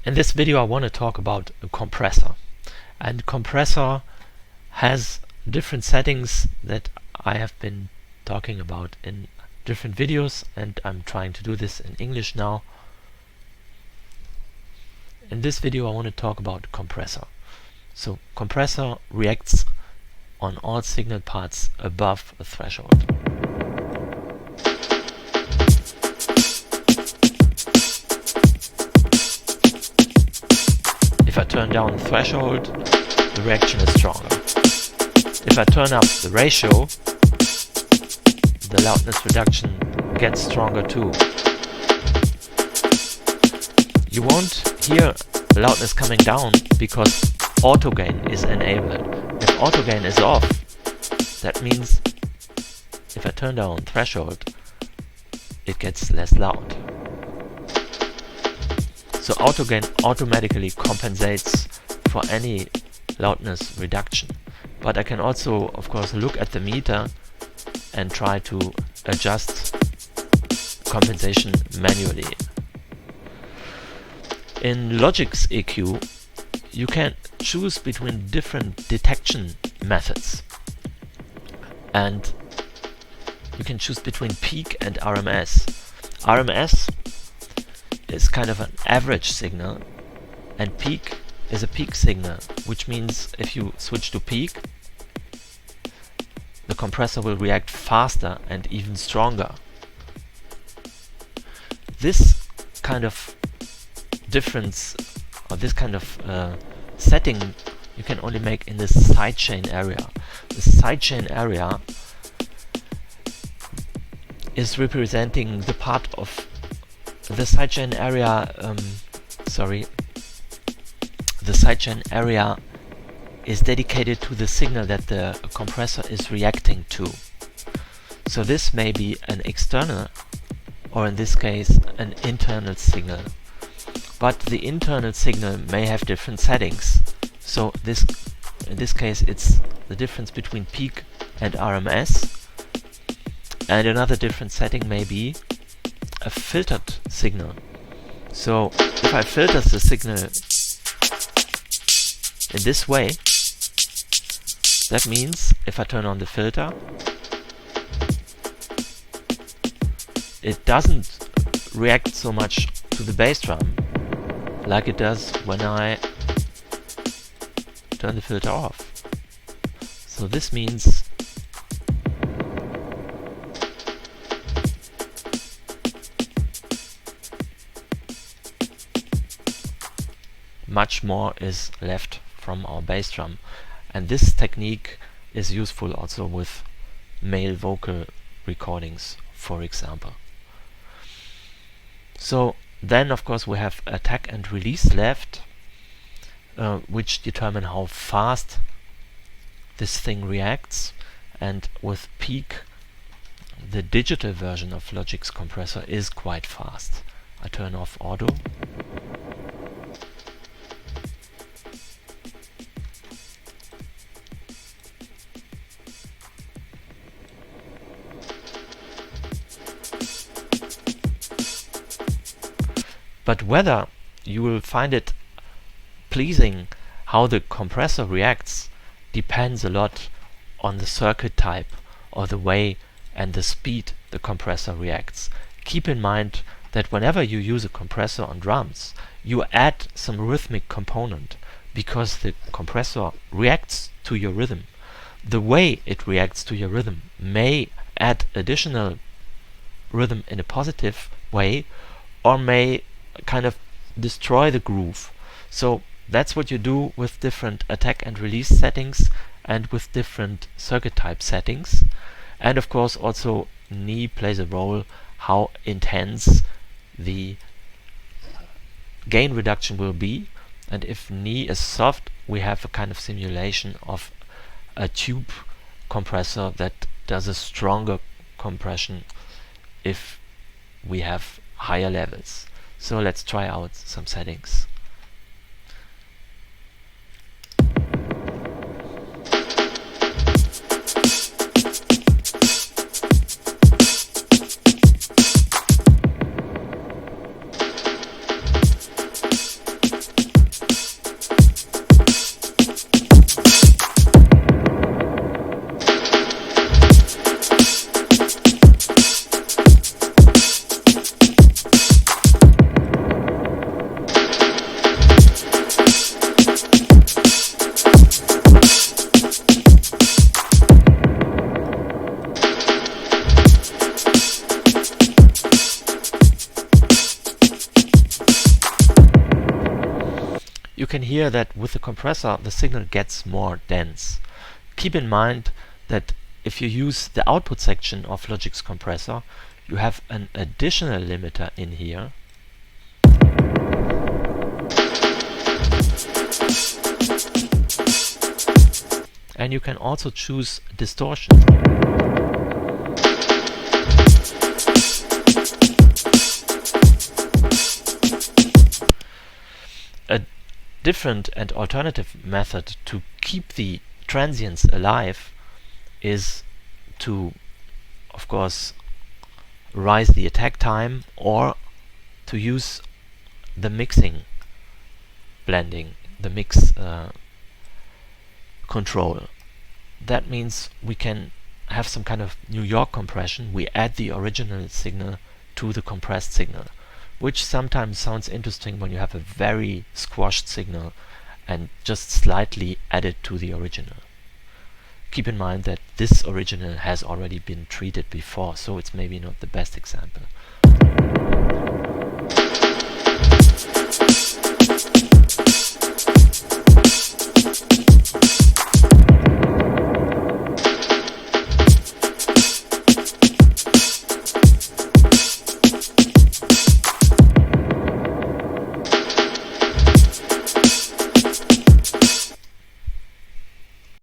In this video I want to talk about a compressor. And compressor has different settings that I have been talking about in different videos, and I'm trying to do this in English now. In this video I want to talk about compressor. So compressor reacts on all signal parts above a threshold. If I turn down the threshold, the reaction is stronger. If I turn up the ratio, the loudness reduction gets stronger too. You won't hear loudness coming down because auto gain is enabled. If auto gain is off, that means if I turn down threshold, it gets less loud. So auto gain automatically compensates for any loudness reduction. But I can also, of course, look at the meter and try to adjust compensation manually. In Logic's EQ, you can choose between different detection methods. And you can choose between peak and RMS. RMS is kind of an average signal, and peak is a peak signal, which means if you switch to peak, the compressor will react faster and even stronger. This kind of difference, or this kind of setting, you can only make in the sidechain area. The sidechain area is representing the part of the sidechain area. The sidechain area is dedicated to the signal that the compressor is reacting to. So this may be an external, or in this case an internal signal. But the internal signal may have different settings. So in this case it's the difference between peak and RMS. And another different setting may be a filtered signal. So if I filter the signal in this way, that means if I turn on the filter, it doesn't react so much to the bass drum like it does when I turn the filter off. So this means much more is left from our bass drum, and this technique is useful also with male vocal recordings, for example. So then of course we have attack and release left, which determine how fast this thing reacts. And with peak, the digital version of Logic's compressor is quite fast. I turn off auto. But whether you will find it pleasing how the compressor reacts depends a lot on the circuit type or the way and the speed the compressor reacts. Keep in mind that whenever you use a compressor on drums, you add some rhythmic component because the compressor reacts to your rhythm. The way it reacts to your rhythm may add additional rhythm in a positive way, or may kind of destroy the groove. So that's what you do with different attack and release settings and with different circuit type settings. And of course also knee plays a role, how intense the gain reduction will be. And if knee is soft, we have a kind of simulation of a tube compressor that does a stronger compression if we have higher levels. So let's try out some settings. you can hear that with the compressor the signal gets more dense. Keep in mind that if you use the output section of Logic's compressor, you have an additional limiter in here. And you can also choose distortion. A different and alternative method to keep the transients alive is to, of course, rise the attack time, or to use the mixing blending, the mix control. That means we can have some kind of New York compression. We add the original signal to the compressed signal, which sometimes sounds interesting when you have a very squashed signal and just slightly add it to the original. Keep in mind that this original has already been treated before, so it's maybe not the best example.